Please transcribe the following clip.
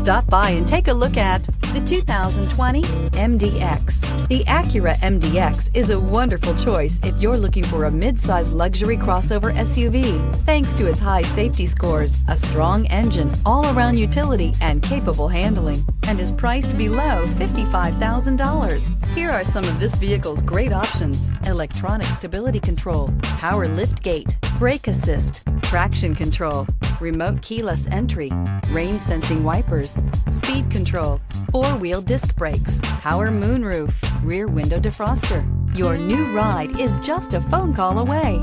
Stop by and take a look at the 2020 MDX. The Acura MDX is a wonderful choice if you're looking for a mid-size luxury crossover SUV. Thanks to its high safety scores, a strong engine, all-around utility, and capable handling, and is priced below $55,000. Here are some of this vehicle's great options: electronic stability control, power lift gate, brake assist, traction control, remote keyless entry, rain sensing wipers, speed control, four-wheel disc brakes, power moonroof, rear window defroster. Your new ride is just a phone call away.